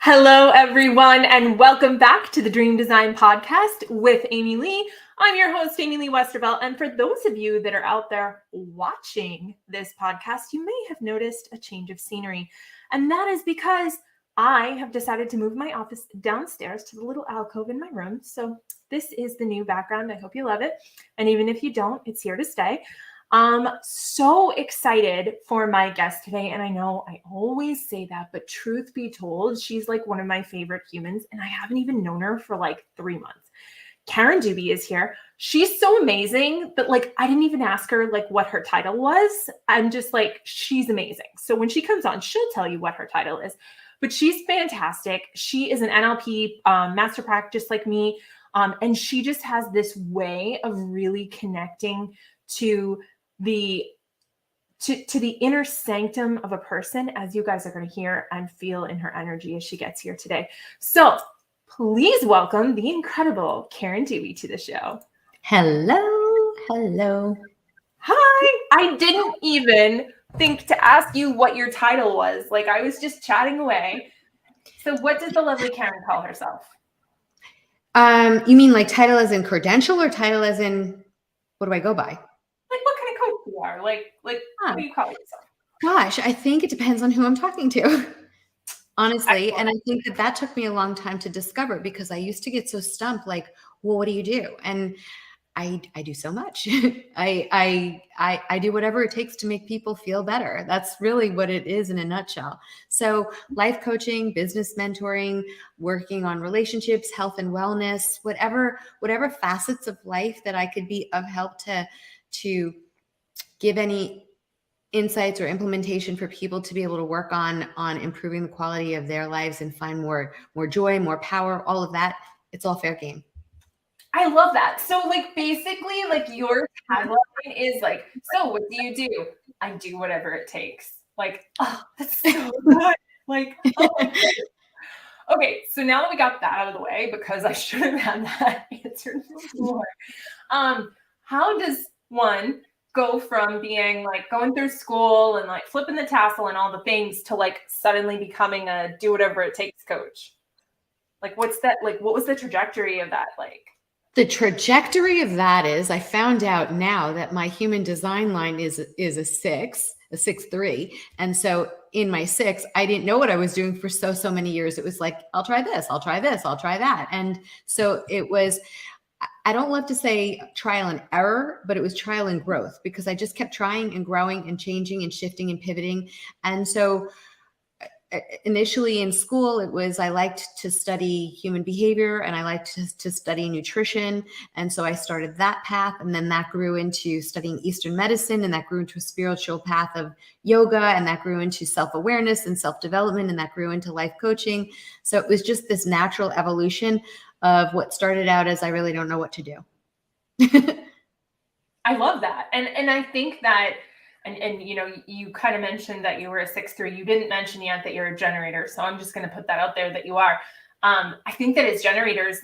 Hello, everyone, and welcome back to the Dream Design Podcast with Amy Lee. I'm your host, Amy Lee Westervelt. And for those of you that are out there watching this podcast, you may have noticed a change of scenery. And that is because I have decided to move my office downstairs to the little alcove in my room. So this is the new background. I hope you love it. And even if you don't, it's here to stay. So excited for my guest today. And I know I always say that, but truth be told, she's like one of my favorite humans. And I haven't even known her for like 3 months. Karen Dubi is here. She's so amazing that I didn't even ask her what her title was. I'm just like, she's amazing. So when she comes on, she'll tell you what her title is, but she's fantastic. She is an NLP master practice like me. And she just has this way of really connecting to the inner sanctum of a person, as you guys are going to hear and feel in her energy as she gets here today. So please welcome the incredible Karen Dubi to the show. Hello. Hi. I didn't even think to ask you what your title was. I was just chatting away. So what does the lovely Karen call herself? You mean title as in credential or title as in what do I go by? What kind of coach you are? What do you call yourself? Gosh, I think it depends on who I'm talking to. Honestly. And I think that took me a long time to discover because I used to get so stumped, well, what do you do? And I do so much. I do whatever it takes to make people feel better. That's really what it is in a nutshell. So life coaching, business mentoring, working on relationships, health and wellness, whatever facets of life that I could be of help to give any insights or implementation for people to be able to work on improving the quality of their lives and find more joy, more power, all of that. It's all fair game. I love that. So basically your tagline is so what do you do? I do whatever it takes. Oh, that's so good. Oh my God. Okay, so now that we got that out of the way, because I should have had that answered before. How does one go from being going through school and flipping the tassel and all the things to suddenly becoming a do whatever it takes coach? What's that what was the trajectory of that like? The trajectory of that is I found out now that my human design line is a 6'3". And so in my 6, I didn't know what I was doing for so many years. It was I'll try this, I'll try this, I'll try that. And so it was, I don't love to say trial and error, but it was trial and growth because I just kept trying and growing and changing and shifting and pivoting. And so initially in school, it was I liked to study human behavior and I liked to study nutrition. And so I started that path. And then that grew into studying Eastern medicine. And that grew into a spiritual path of yoga. And that grew into self-awareness and self-development. And that grew into life coaching. So it was just this natural evolution of what started out as I really don't know what to do. I love that. And I think that And you kind of mentioned that you were a 6'3". You didn't mention yet that you're a generator. So I'm just going to put that out there that you are. I think that as generators,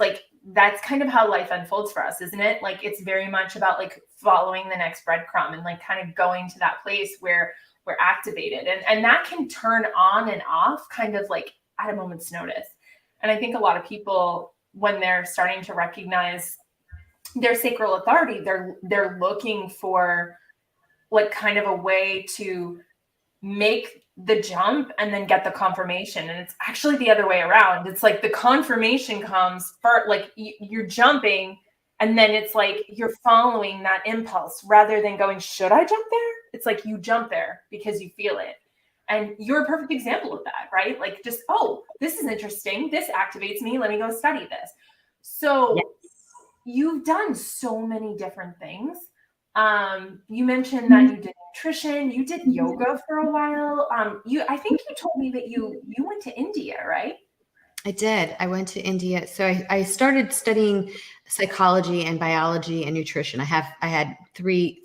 that's kind of how life unfolds for us, isn't it? It's very much about following the next breadcrumb and kind of going to that place where we're activated. And that can turn on and off kind of at a moment's notice. And I think a lot of people, when they're starting to recognize their sacral authority, they're looking for kind of a way to make the jump and then get the confirmation. And it's actually the other way around. It's the confirmation comes first, you're jumping and then it's you're following that impulse rather than going, should I jump there? It's you jump there because you feel it. And you're a perfect example of that, right? Just, oh, this is interesting. This activates me. Let me go study this. So yes. You've done so many different things. You mentioned that you did nutrition, you did yoga for a while. I think you told me that you went to India, right? I did. I went to India. So I started studying psychology and biology and nutrition. I had three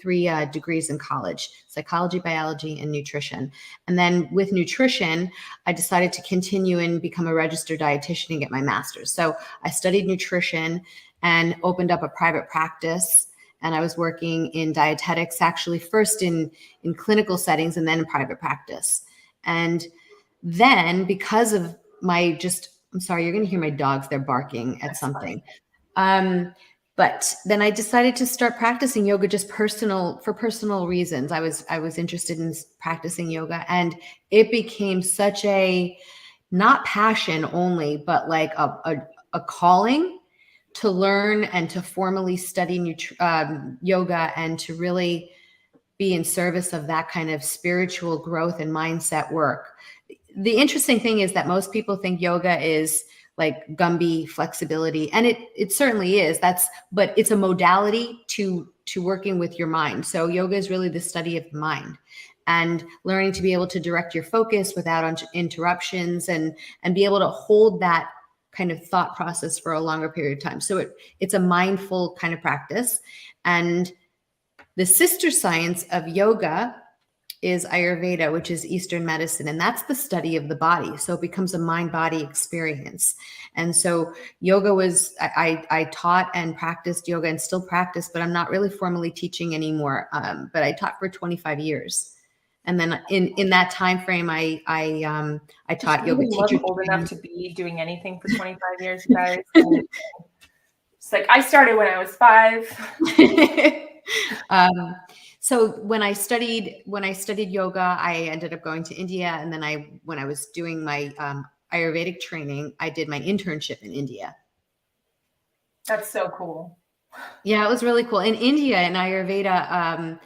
degrees in college: psychology, biology, and nutrition. And then with nutrition, I decided to continue and become a registered dietitian and get my master's. So I studied nutrition and opened up a private practice. And I was working in dietetics, actually first in clinical settings and then in private practice. And then because of I'm sorry, you're going to hear my dogs. They're barking at That's something. fine. But then I decided to start practicing yoga just for personal reasons. I was interested in practicing yoga, and it became such a, not passion only, but like a calling to learn and to formally study yoga and to really be in service of that kind of spiritual growth and mindset work. The interesting thing is that most people think yoga is like Gumby flexibility, and it certainly is. But it's a modality to working with your mind. So yoga is really the study of the mind and learning to be able to direct your focus without interruptions and be able to hold that kind of thought process for a longer period of time. So it's a mindful kind of practice. And the sister science of yoga is Ayurveda, which is Eastern medicine, and that's the study of the body. So it becomes a mind-body experience. And so yoga was, I taught and practiced yoga and still practice, but I'm not really formally teaching anymore. But I taught for 25 years. And then in that time frame, I taught yoga teacher Old training. enough to be doing anything for 25 years, you guys. It's like I started when I was 5. So when I studied yoga, I ended up going to India, and then when I was doing my Ayurvedic training, I did my internship in India. That's so cool. Yeah, it was really cool. In India, in Ayurveda,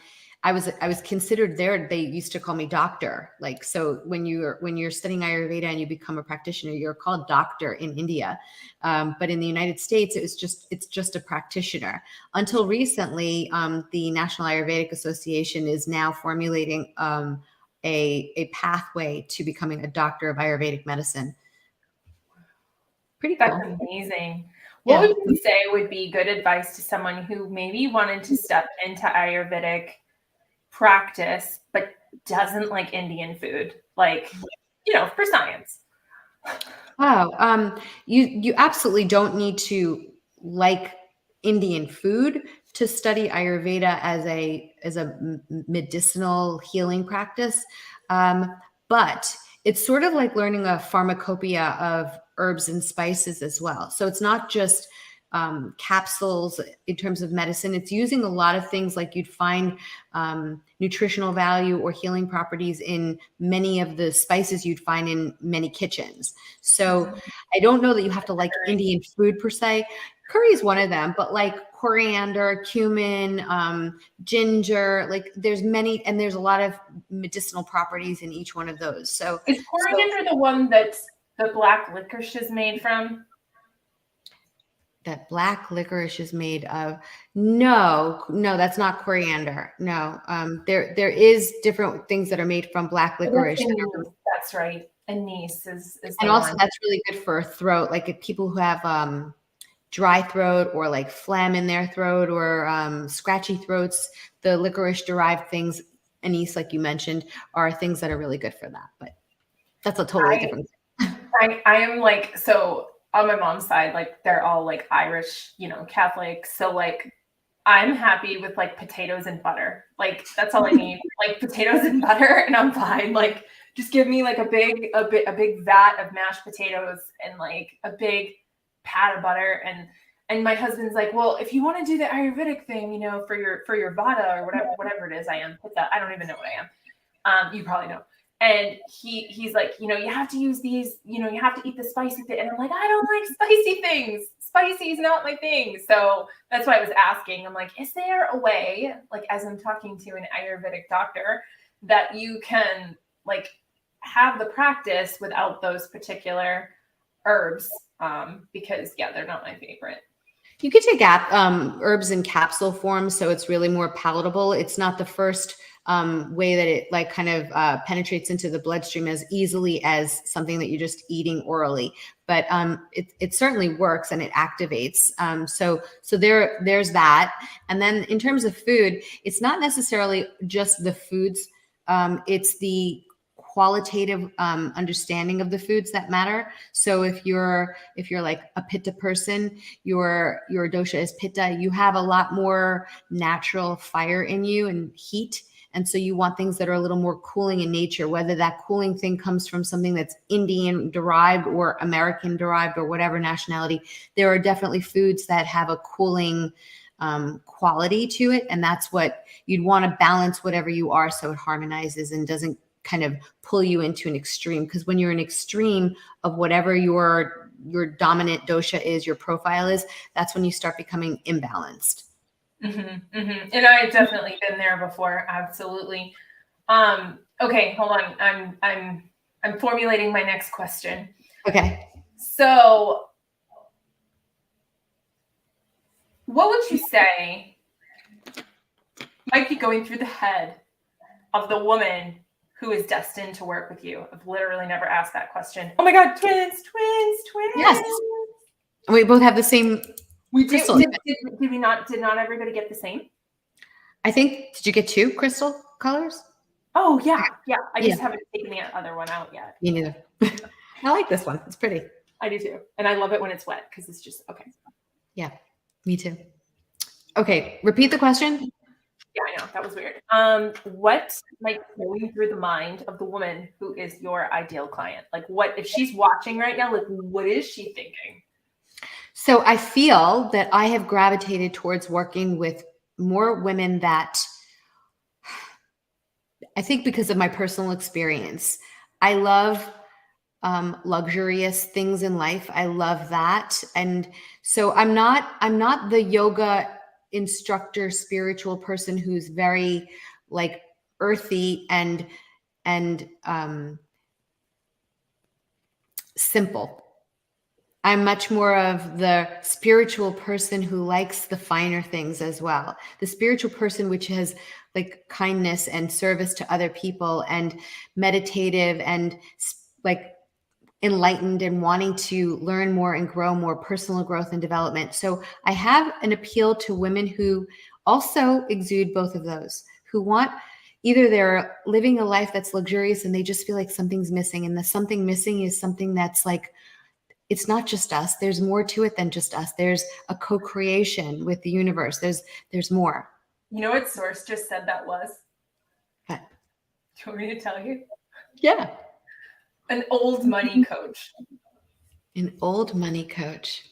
I was considered there. They used to call me doctor. Like, so when you're studying Ayurveda and you become a practitioner, you're called doctor in India. But in the United States, it's just a practitioner. Until recently, the National Ayurvedic Association is now formulating a pathway to becoming a doctor of Ayurvedic medicine. Pretty cool. That's amazing. What would you say would be good advice to someone who maybe wanted to step into Ayurvedic practice, but doesn't like Indian food, like, for science? Oh, you absolutely don't need to like Indian food to study Ayurveda as a medicinal healing practice. But it's sort of like learning a pharmacopoeia of herbs and spices as well. So it's not just capsules in terms of medicine. It's using a lot of things like you'd find nutritional value or healing properties in many of the spices you'd find in many kitchens. So I don't know that you have to like Indian food per se. Curry is one of them, but like coriander, cumin, ginger, like there's many, and there's a lot of medicinal properties in each one of those. So is coriander the one that's the black licorice is made from? That black licorice is made of? No, that's not coriander. No, there is different things that are made from black licorice. That's right. Anise is and also that's really good for throat, like if people who have dry throat or like phlegm in their throat or scratchy throats, the licorice derived things, anise, like you mentioned, are things that are really good for that. But that's a totally different thing. I am like, so on my mom's side, like they're all like Irish, Catholic. So like I'm happy with like potatoes and butter. Like that's all I need. Like potatoes and butter and I'm fine. Like just give me like a big vat of mashed potatoes and like a big pat of butter and my husband's like, well, if you want to do the Ayurvedic thing, for your vada or whatever it is, I don't even know what I am. You probably know. And he's like, you have to use these, you have to eat the spicy thing. And I'm like, I don't like spicy things. Spicy is not my thing. So that's why I was asking. I'm like, is there a way, like as I'm talking to an Ayurvedic doctor, that you can like have the practice without those particular herbs? Because they're not my favorite. You could take herbs in capsule form, so it's really more palatable. It's not the first way that it like kind of penetrates into the bloodstream as easily as something that you're just eating orally, but it certainly works and it activates. So there's that. And then in terms of food, it's not necessarily just the foods. It's the qualitative understanding of the foods that matter. So if you're like a pitta person, your dosha is pitta, you have a lot more natural fire in you and heat. And so you want things that are a little more cooling in nature, whether that cooling thing comes from something that's Indian derived or American derived or whatever nationality. There are definitely foods that have a cooling quality to it. And that's what you'd want to balance whatever you are so it harmonizes and doesn't kind of pull you into an extreme. Because when you're an extreme of whatever your dominant dosha is, your profile is, that's when you start becoming imbalanced. And I've definitely been there before. Absolutely. Okay, hold on. I'm formulating my next question. Okay. So what would you say might be going through the head of the woman who is destined to work with you? I've literally never asked that question. Oh my God, twins. Yes. We both have the same crystal. Did not everybody get the same? I think, did you get 2 crystal colors? Oh yeah. I just haven't taken the other one out yet. Me neither. I like this one. It's pretty. I do too. And I love it when it's wet because it's just okay. Yeah, me too. Okay, repeat the question. Yeah, I know. That was weird. What might going through the mind of the woman who is your ideal client? Like what if she's watching right now, like what is she thinking? So I feel that I have gravitated towards working with more women that I think because of my personal experience. I love luxurious things in life. I love that. And so I'm not the yoga instructor, spiritual person who's very like earthy and simple. I'm much more of the spiritual person who likes the finer things as well. The spiritual person, which has like kindness and service to other people and meditative and like enlightened and wanting to learn more and grow more, personal growth and development. So I have an appeal to women who also exude both of those, who want either they're living a life that's luxurious and they just feel like something's missing. And the something missing is something that's like, it's not just us. There's more to it than just us. There's a co-creation with the universe. There's more. You know what Source just said that was? What? Do you want me to tell you? Yeah. An old money coach. An old money coach.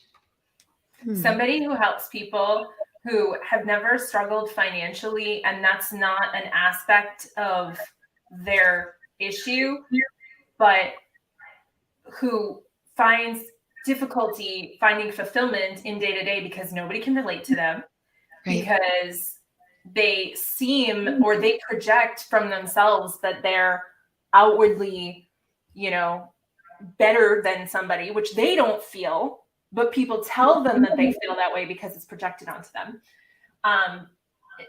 Somebody who helps people who have never struggled financially, and that's not an aspect of their issue, but who finds difficulty finding fulfillment in day-to-day because nobody can relate to them, right? Because they seem or they project from themselves that they're outwardly, better than somebody, which they don't feel, but people tell them that they feel that way because it's projected onto them.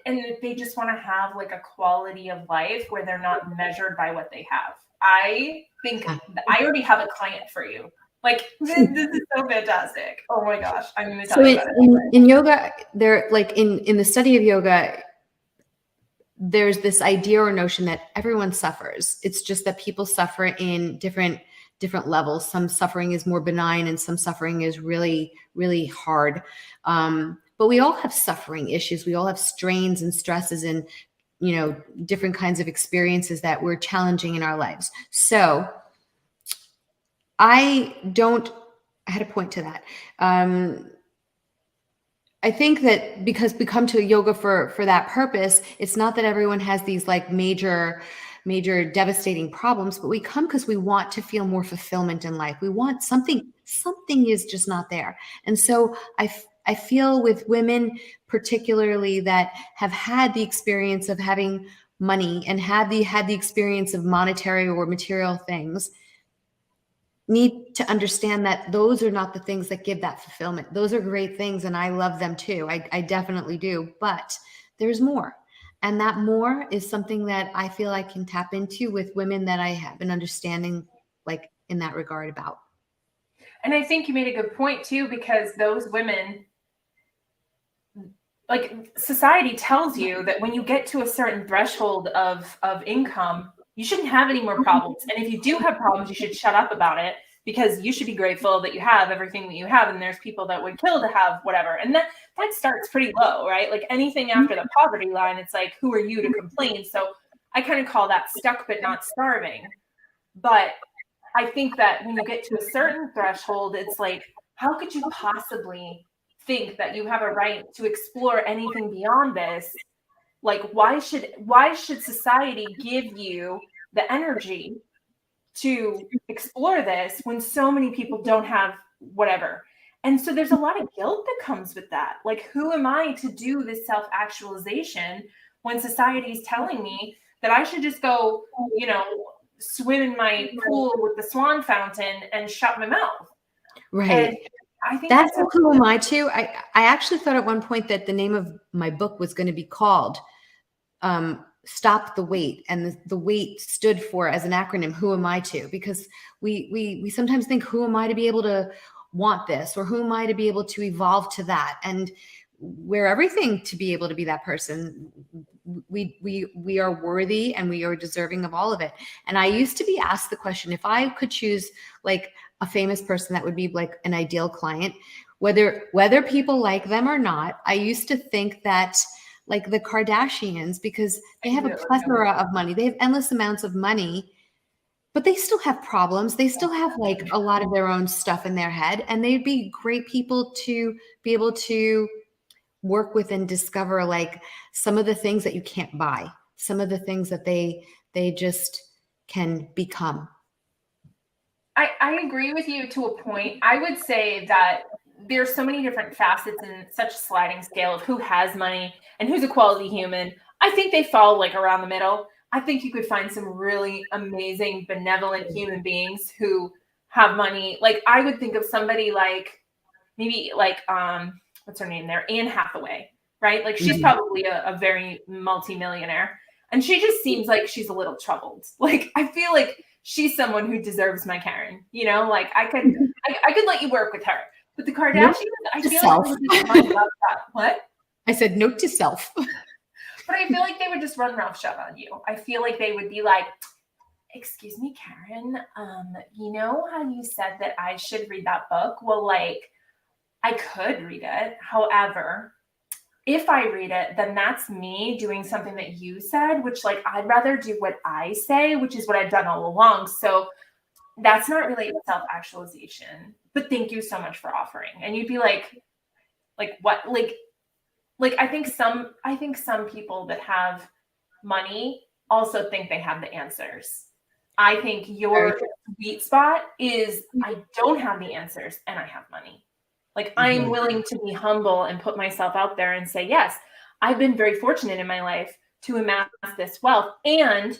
And they just want to have like a quality of life where they're not measured by what they have. I think I already have a client for you. Like this is so fantastic. Oh my gosh. I'm going to tell you about it. In yoga, there like in the study of yoga, there's this idea or notion that everyone suffers. It's just that people suffer in different levels. Some suffering is more benign and some suffering is really, really hard. But we all have suffering issues. We all have strains and stresses and, different kinds of experiences that we're challenging in our lives. So I had a point to that. I think that because we come to yoga for that purpose, it's not that everyone has these like major devastating problems, but we come because we want to feel more fulfillment in life. We want something is just not there. And so I feel with women particularly that have had the experience of having money and had the experience of monetary or material things need to understand that those are not the things that give that fulfillment. Those are great things and I love them too. I definitely do, but there's more. And that more is something that I feel I can tap into with women that I have an understanding like in that regard about. And I think you made a good point too, because those women, like society tells you that when you get to a certain threshold of income, you shouldn't have any more problems. And if you do have problems, you should shut up about it because you should be grateful that you have everything that you have. And there's people that would kill to have whatever. And that starts pretty low, right? Like anything after the poverty line, it's like, who are you to complain? So I kind of call that stuck but not starving. But I think that when you get to a certain threshold, it's like, how could you possibly think that you have a right to explore anything beyond this? Like, why should society give you the energy to explore this when so many people don't have whatever? And so there's a lot of guilt that comes with that. Like, who am I to do this self-actualization when society is telling me that I should just go, swim in my pool with the swan fountain and shut my mouth? Right. And I think That's who am I too. I actually thought at one point that the name of my book was going to be called Stop the Wait. And the wait stood for, as an acronym, who am I to? Because we sometimes think, who am I to be able to want this? Or who am I to be able to evolve to that? And we're everything to be able to be that person. We are worthy and we are deserving of all of it. And I used to be asked the question, if I could choose like a famous person that would be like an ideal client, whether people like them or not, I used to think that like the Kardashians, because they have a plethora of money, they have endless amounts of money, but they still have problems. They still have like a lot of their own stuff in their head, and they'd be great people to be able to work with and discover like some of the things that you can't buy, some of the things that they just can become. I agree with you to a point. I would say that there's so many different facets and such a sliding scale of who has money and who's a quality human. I think they fall like around the middle. I think you could find some really amazing, benevolent human beings who have money. Like I would think of somebody like maybe like what's her name there? Anne Hathaway, right? Like she's probably a very multimillionaire. And she just seems like she's a little troubled. Like I feel like she's someone who deserves my Karen. Like I could let you work with her. But the Kardashians, I feel like they would just run roughshod. What? I said note to self. But I feel like they would just run roughshod on you. I feel like they would be like, excuse me, Karen, you know how you said that I should read that book? Well, like, I could read it. However, if I read it, then that's me doing something that you said, which like, I'd rather do what I say, which is what I've done all along. So that's not really self-actualization, but thank you so much for offering. And you'd be like what? Like I think some people that have money also think they have the answers. I think your sweet spot is I don't have the answers and I have money. Like I'm willing to be humble and put myself out there and say, yes, I've been very fortunate in my life to amass this wealth. And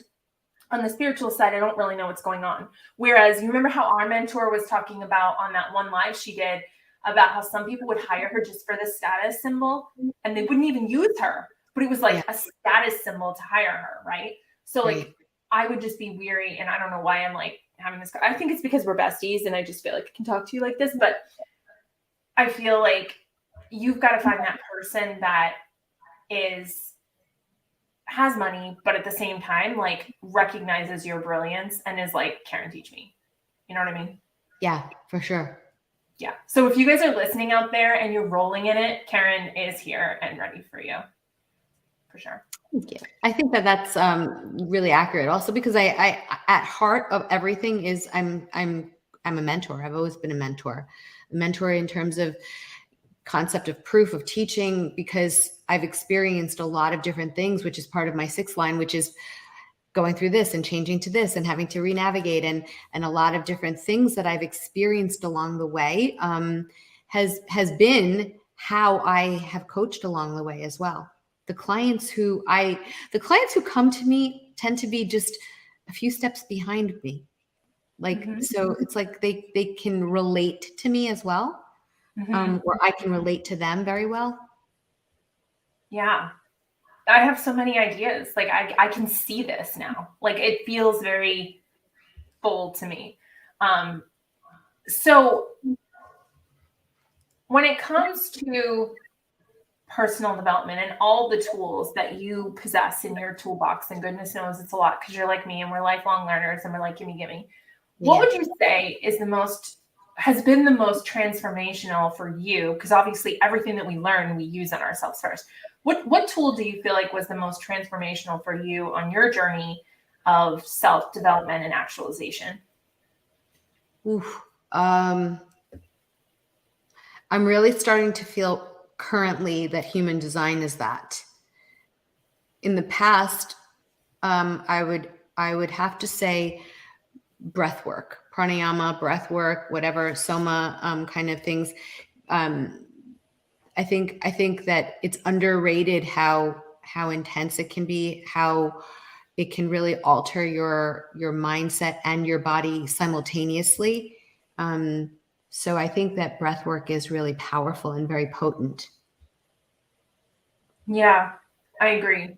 on the spiritual side, I don't really know what's going on. Whereas you remember how our mentor was talking about on that one live she did about how some people would hire her just for the status symbol and they wouldn't even use her, but it was like a status symbol to hire her. Right. So like, I would just be weary, and I don't know why I'm like having this. I think it's because we're besties and I just feel like I can talk to you like this, but I feel like you've got to find that person that has money, but at the same time, like recognizes your brilliance and is like, Karen, teach me. You know what I mean? Yeah, for sure. Yeah. So if you guys are listening out there and you're rolling in it, Karen is here and ready for you. For sure. Thank you. I think that that's really accurate. Also, because I at heart of everything is I'm a mentor. I've always been a mentor in terms of concept of proof of teaching, because I've experienced a lot of different things, which is part of my sixth line, which is going through this and changing to this and having to renavigate and a lot of different things that I've experienced along the way has been how I have coached along the way as well. The clients who come to me tend to be just a few steps behind me. Like, so it's like they can relate to me as well. Or I can relate to them very well. Yeah. I have so many ideas. Like I can see this now. Like it feels very full to me. So when it comes to personal development and all the tools that you possess in your toolbox, and goodness knows it's a lot because you're like me and we're lifelong learners and we're like, gimme. What Yeah. would you say has been the most transformational for you? Because obviously everything that we learn, we use on ourselves first. What tool do you feel like was the most transformational for you on your journey of self-development and actualization? Oof. I'm really starting to feel currently that human design is that. In the past, I would have to say breath work, pranayama, breath work, whatever, soma kind of things. Um, I think that it's underrated how intense it can be, how it can really alter your mindset and your body simultaneously. Um, so I think that breath work is really powerful and very potent. Yeah, I agree.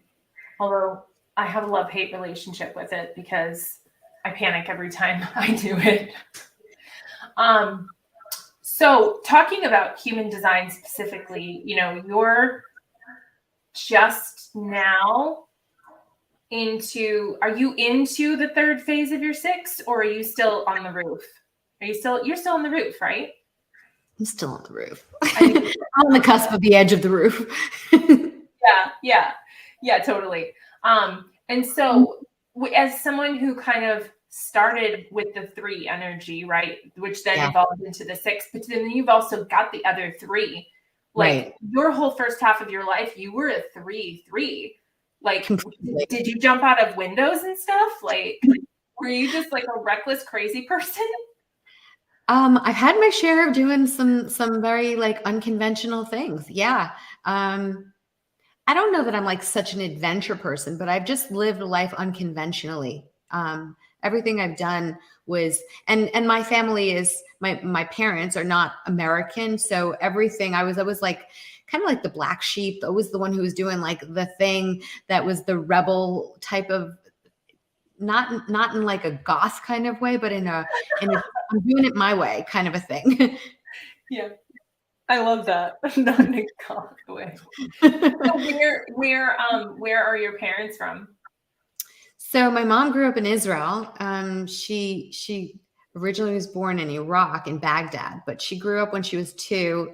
Although I have a love-hate relationship with it because I panic every time I do it. Um, so talking about human design specifically, you're just now are you into the third phase of your six, or are you still on the roof? You're still on the roof, right? I'm still on the roof. I think I'm on the cusp of the edge of the roof. yeah, totally. And so as someone who kind of started with the three energy, right, which then Yeah. evolved into the six, but then you've also got the other three. Like Right. your whole first half of your life, you were a 3-3. Like, Completely. did you jump out of windows and stuff? Like, were you just like a reckless, crazy person? I've had my share of doing some very like unconventional things. Yeah. I don't know that I'm like such an adventure person, but I've just lived life unconventionally. Everything I've done was, and my family is my parents are not American, so everything I was like kind of like the black sheep, always the one who was doing like the thing that was the rebel type of, not in like a goth kind of way, but in a I'm doing it my way kind of a thing. Yeah. I love that. Not in a goth way. So where are your parents from? So my mom grew up in Israel. She originally was born in Iraq in Baghdad, but she grew up when she was 2.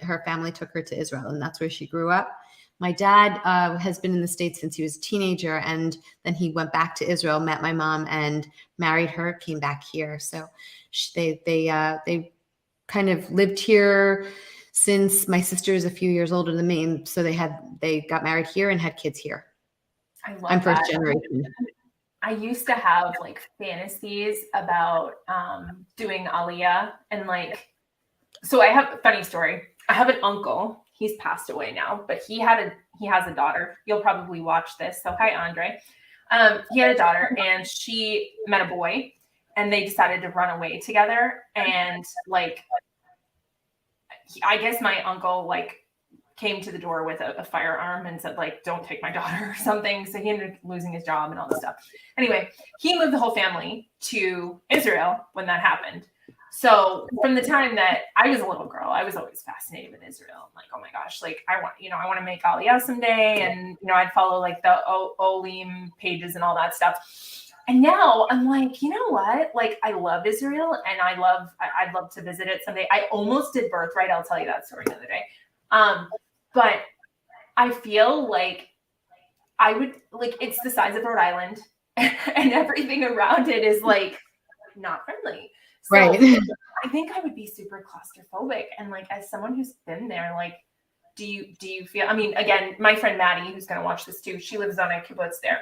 Her family took her to Israel, and that's where she grew up. My dad has been in the States since he was a teenager, and then he went back to Israel, met my mom, and married her. Came back here, so they kind of lived here since my sister is a few years older than me, and so they got married here and had kids here. I I'm love first that. generation. I used to have like fantasies about doing Aliyah and like, so I have a funny story. I have an uncle. He's passed away now, but he has a daughter. You'll probably watch this. So hi, Andre. He had a daughter and she met a boy and they decided to run away together. And like, I guess my uncle like came to the door with a firearm and said like, don't take my daughter or something. So he ended up losing his job and all this stuff. Anyway, he moved the whole family to Israel when that happened. So from the time that I was a little girl, I was always fascinated with Israel. I'm like, oh my gosh, like I want to make Aliyah someday. And, I'd follow like the Olim pages and all that stuff. And now I'm like, you know what? Like I love Israel and I'd love to visit it someday. I almost did Birthright. I'll tell you that story another day. But I feel like I would like it's the size of Rhode Island and everything around it is like not friendly. So Right. I think I would be super claustrophobic. And like as someone who's been there, like do you feel, I mean, again, my friend Maddie, who's gonna watch this too, she lives on a kibbutz there.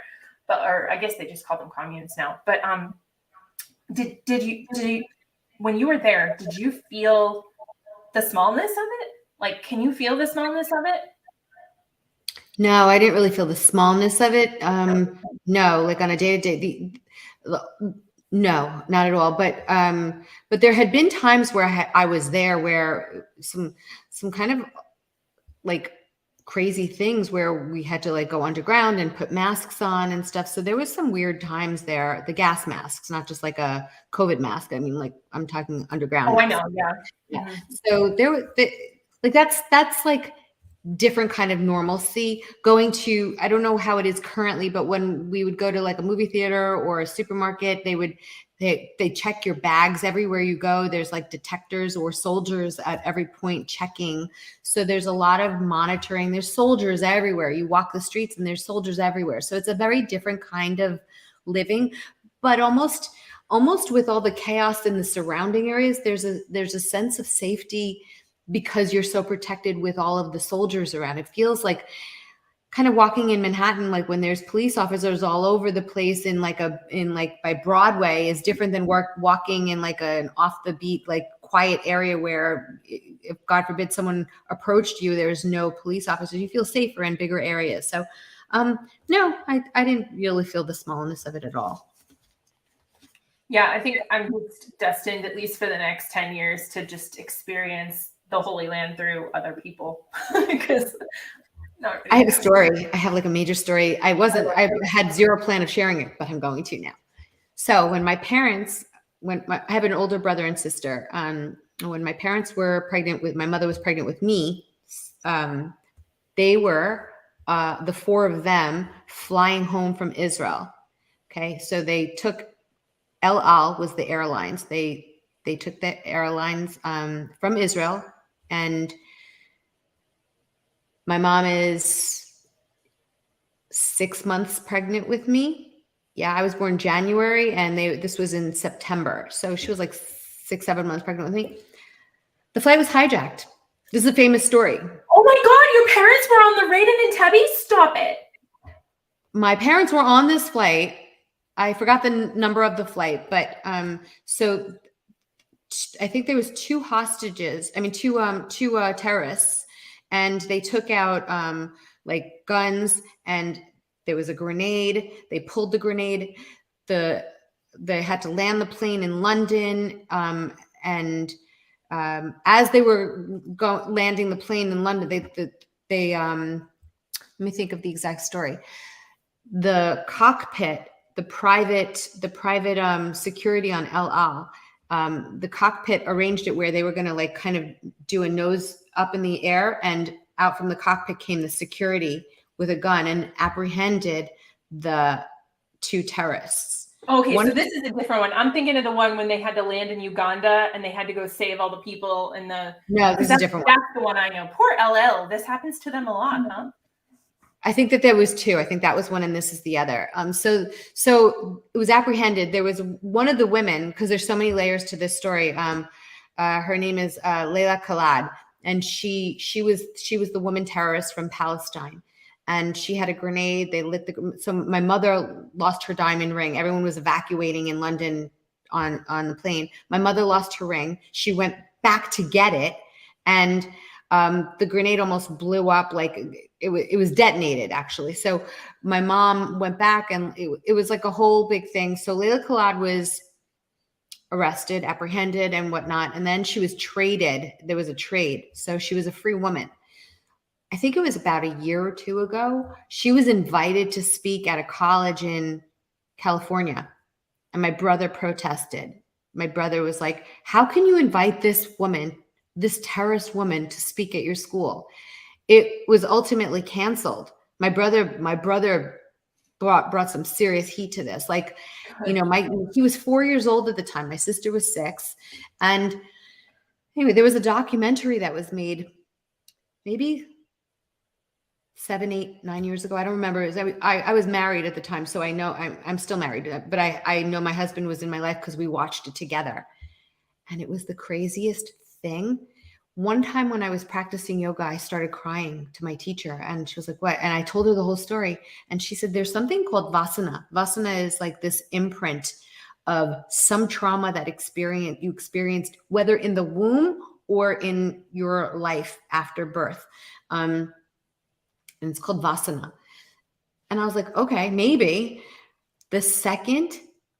Or I guess they just call them communes now. But did you when you were there, did you feel the smallness of it? Like, can you feel the smallness of it? No, I didn't really feel the smallness of it. No, like on a day to day, no, not at all. But there had been times where I was there where some kind of like crazy things where we had to like go underground and put masks on and stuff. So there was some weird times there. The gas masks, not just like a COVID mask. I mean, like I'm talking underground Oh, I masks. know. Yeah. Yeah. Mhm. So there was like that's like different kind of normalcy. Going to, I don't know how it is currently, but when we would go to like a movie theater or a supermarket, they would They check your bags everywhere you go. There's like detectors or soldiers at every point checking. So there's a lot of monitoring. There's soldiers everywhere. You walk the streets and there's soldiers everywhere. So it's a very different kind of living, but almost with all the chaos in the surrounding areas, there's a sense of safety because you're so protected with all of the soldiers around. It feels like kind of walking in Manhattan, like when there's police officers all over the place in like by Broadway, is different than walking in like an off the beat, like quiet area where if God forbid someone approached you, there's no police officers. You feel safer in bigger areas. So no, I didn't really feel the smallness of it at all. Yeah, I think I'm just destined, at least for the next 10 years, to just experience the Holy Land through other people. Because I have a story. I have like a major story. I had zero plan of sharing it, but I'm going to now. So when my parents, I have an older brother and sister. When my parents were pregnant my mother was pregnant with me, they were, the four of them, flying home from Israel. Okay. So they took, El Al was the airlines. They took the airlines from Israel, and my mom is 6 months pregnant with me. Yeah, I was born January, and this was in September. So she was like 6, 7 months pregnant with me. The flight was hijacked. This is a famous story. Oh my God, your parents were on the Raiden and Tebby? Stop it. My parents were on this flight. I forgot the number of the flight, but so I think there was two terrorists, and they took out like guns, and there was a grenade. They pulled the grenade. They had to land the plane in London, and as they were landing the plane in London, they let me think of the exact story. The cockpit, the private security on El Al, the cockpit arranged it where they were going to like kind of do a nose up in the air, and out from the cockpit came the security with a gun and apprehended the two terrorists. Okay, so this is a different one. I'm thinking of the one when they had to land in Uganda and they had to go save all the people in the... No, this is a different one. That's the one I know. Poor LL. This happens to them a lot, huh? I think that there was two. I think that was one, and this is the other. So it was apprehended. There was one of the women, because there's so many layers to this story. Her name is Leila Khalad, and she was the woman terrorist from Palestine, and she had a grenade. They lit so my mother lost her diamond ring. Everyone was evacuating in London on the plane. My mother lost her ring. She went back to get it, and the grenade almost blew up. Like it was detonated, actually. So my mom went back, and it was like a whole big thing. So Leila Khalad was arrested, apprehended, and whatnot. And then she was traded. There was a trade. So she was a free woman. I think it was about a year or two ago. She was invited to speak at a college in California, and my brother protested. My brother was like, how can you invite this woman, this terrorist woman, to speak at your school? It was ultimately canceled. My brother brought some serious heat to this. Like, you know, he was 4 years old at the time. My sister was 6. And anyway, there was a documentary that was made maybe 7, 8, 9 years ago. I don't remember. I was married at the time, so I know I'm still married, but I know my husband was in my life because we watched it together. And it was the craziest thing. One time when I was practicing yoga, I started crying to my teacher, and she was like, what? And I told her the whole story. And she said, there's something called vasana. Vasana is like this imprint of some trauma that you experienced, whether in the womb or in your life after birth. And it's called vasana. And I was like, okay, maybe. The second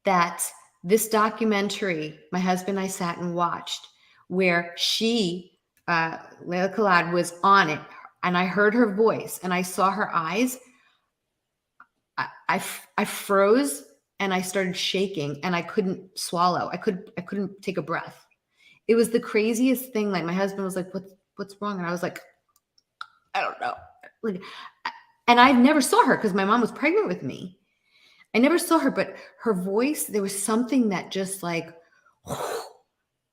that this documentary, my husband and I sat and watched, where Leila Khalad was on it, and I heard her voice and I saw her eyes, I froze, and I started shaking, and I couldn't swallow. I couldn't take a breath. It was the craziest thing. Like, my husband was like, what's wrong? And I was like, I don't know. Like, and I never saw her because my mom was pregnant with me. I never saw her, but her voice, there was something that just like,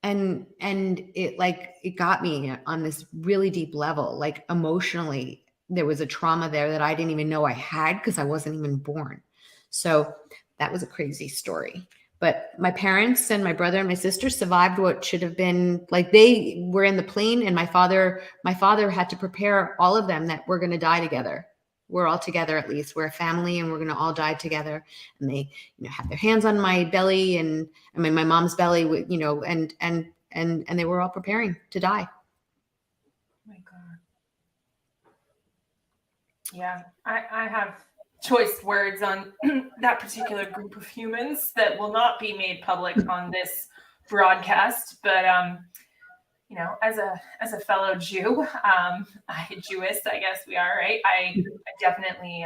and it like, it got me on this really deep level, like emotionally. There was a trauma there that I didn't even know I had because I wasn't even born. So that was a crazy story. But my parents and my brother and my sister survived what should have been, like, they were in the plane, and my father had to prepare all of them that we're going to die together. We're all together, at least we're a family, and we're going to all die together. And they, have their hands on my belly, and I mean my mom's belly, and they were all preparing to die. Oh my God. Yeah, I have choice words on that particular group of humans that will not be made public on this broadcast. But as a fellow Jew, Jewess, I guess we are, right? I definitely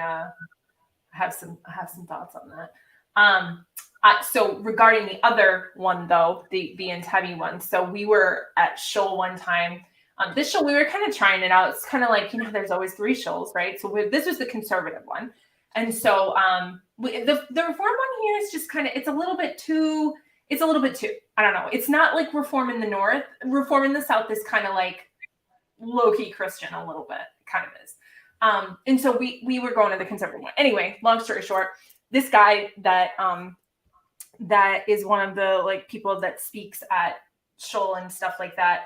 have some thoughts on that. So regarding the other one, though, the Entebbe one. So we were at Shoal one time. This shoal, we were kind of trying it out. It's kind of like, there's always 3 shoals, right? So this was the conservative one. And so the reform one here is just kind of, it's a little bit too, I don't know. It's not like reform in the north. Reform in the south is kind of like low-key Christian a little bit, kind of is. And so we were going to the conservative one. Anyway, long story short, this guy that is one of the like people that speaks at Shoal and stuff like that,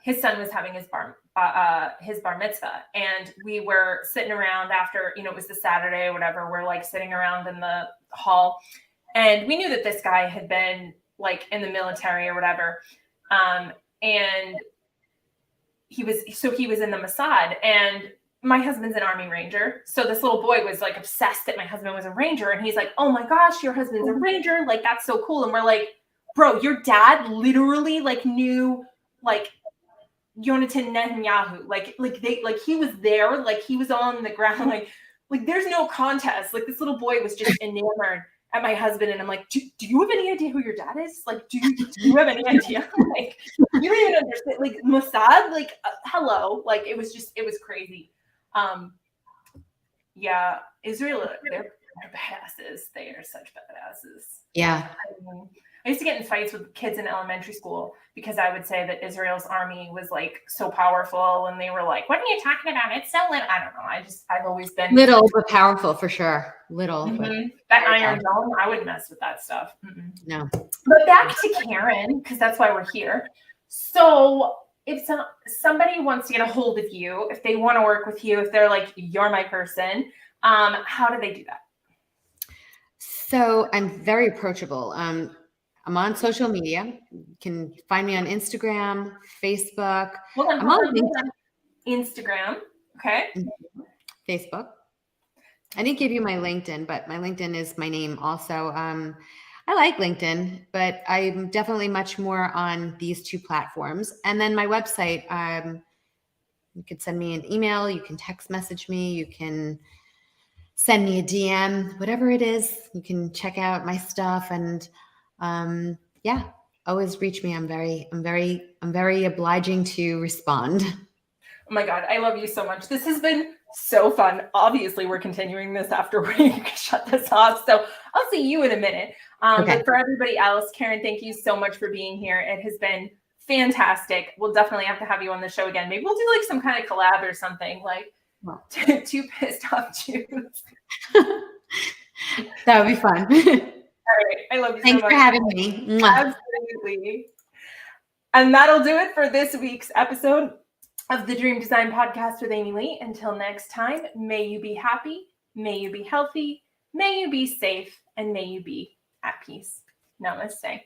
his son was having his bar mitzvah, and we were sitting around after, it was the Saturday or whatever. We're like sitting around in the hall, and we knew that this guy had been like in the military or whatever. And he was in the Mossad, and my husband's an Army Ranger. So this little boy was like obsessed that my husband was a Ranger. And he's like, oh my gosh, your husband's a Ranger. Like, that's so cool. And we're like, bro, your dad literally like knew like Yonatan Netanyahu. Like he was there, like he was on the ground. Like there's no contest. Like this little boy was just enamored at my husband. And I'm like, do you have any idea who your dad is? Like, do you have any idea? Like, you don't even understand, like Mossad, like hello. Like it was crazy. Yeah, Israel, they're badasses. They are such badasses. Yeah. I used to get in fights with kids in elementary school because I would say that Israel's army was like so powerful, and they were like, what are you talking about? It's so little. I don't know. I've always been little but powerful, for sure. Little. Mm-hmm. But that Iron Dome, I wouldn't mess with that stuff. Mm-mm. No. But back to Karen, because that's why we're here. So if somebody wants to get a hold of you, if they want to work with you, if they're like, you're my person, how do they do that? So I'm very approachable. I'm on social media. You can find me on Instagram, Facebook. I'm on Instagram. Okay. Facebook. I didn't give you my LinkedIn, but my LinkedIn is my name also. I like LinkedIn, but I'm definitely much more on these 2 platforms. And then my website, you could send me an email, you can text message me, you can send me a DM, whatever it is. You can check out my stuff, and always reach me. I'm very obliging to respond. Oh my God, I love you so much. This has been so fun. Obviously, we're continuing this after we shut this off. So I'll see you in a minute. Okay. But for everybody else, Karen, thank you so much for being here. It has been fantastic. We'll definitely have to have you on the show again. Maybe we'll do like some kind of collab or something, like 2 pissed off Jews. That would be fun. All right. I love you so much. Thanks for having me. Mwah. Absolutely. And that'll do it for this week's episode of the Dream Design Podcast with Amy Lee. Until next time, may you be happy, may you be healthy, may you be safe, and may you be at peace. Namaste.